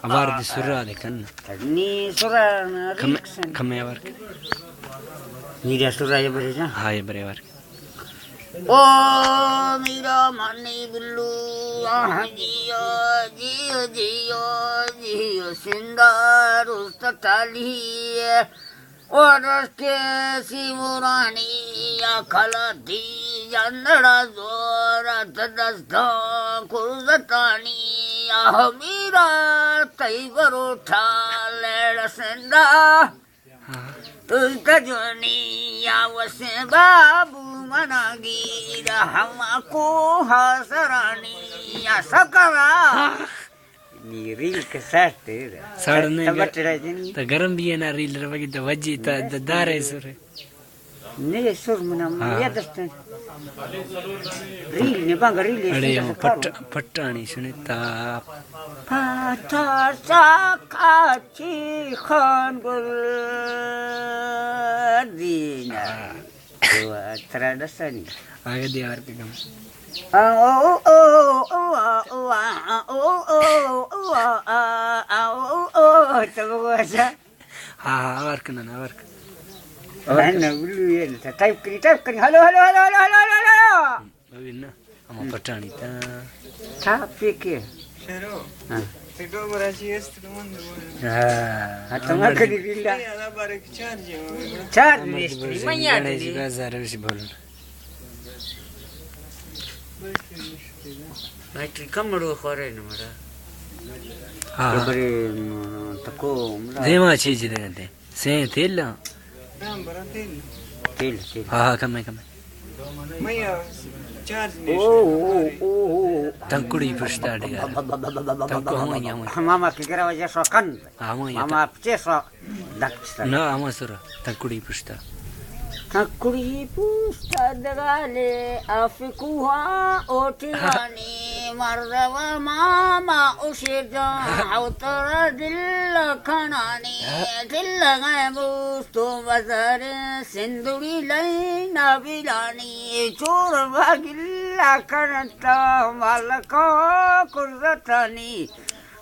Vardı surra kan. Ni surah riksan. Kame var. Ni dia surah ya berisa. Hay bre var. Oh mira mani billu jiyo jiyo jiyo jiyo sindar ustatali waras ke simurani akhalati jannada zora tadasta kurzatani mira taibaro thalera senda तुझका जोनिया वसे बाबू मनागीरा हमको हसरानिया सकरा नी reel के साथ साड़ने तो गरम भी है ना reel रवगी तो वजी तो दारे सुरे नहीं सुर मना या दस्ते रील ने बांग रील अरे पट्टानी Sunita Patar sakachi khan guldina dua tradisi आगे दिया और कम coba baca हाँ और करना ना dulu ya type kering halo अभी ना हम पट्टानी था tapi ke Pero, ah ficou agora assim este mundo. atau nggak ke diri lah Ada barang charge. cat mistri मanya जी बाजार में से बोल bateri kamu khore na mara हाँ beri tako देवा चीज देते से तेल Ram baratil. til हाँ कम Maya charge ni. तंकुड़ी पुष्टा डेगा तंको हम यहाँ mama kira wajah sokan हम यहाँ mama peceso daksta ना हम सुरा तंकुड़ी Pushta Kakuri pusta dagale afikuha otirani mardawa mama ushida autara dilla khanani dilla gaye busto bazare sinduri laina bilani chor bagilla kanata malaka kurzatani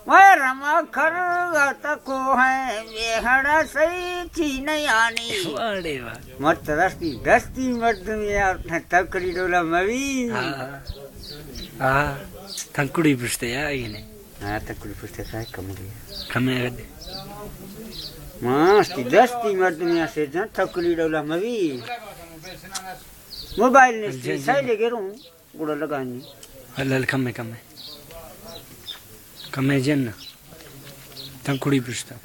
Mama kargata ko hai behara sai chinayani वाड़े वाह mat dasti mardmiya takri dola mavi हाँ हाँ तंकुड़ी पुष्टे यार ये ने ha takri pusta sai kam gaya कम है कद dasti mardmiya se jan takri dola mavi mobile ne sai le geru guda lagani हल्ल कम है जन्ना तंकुड़ी पुष्टा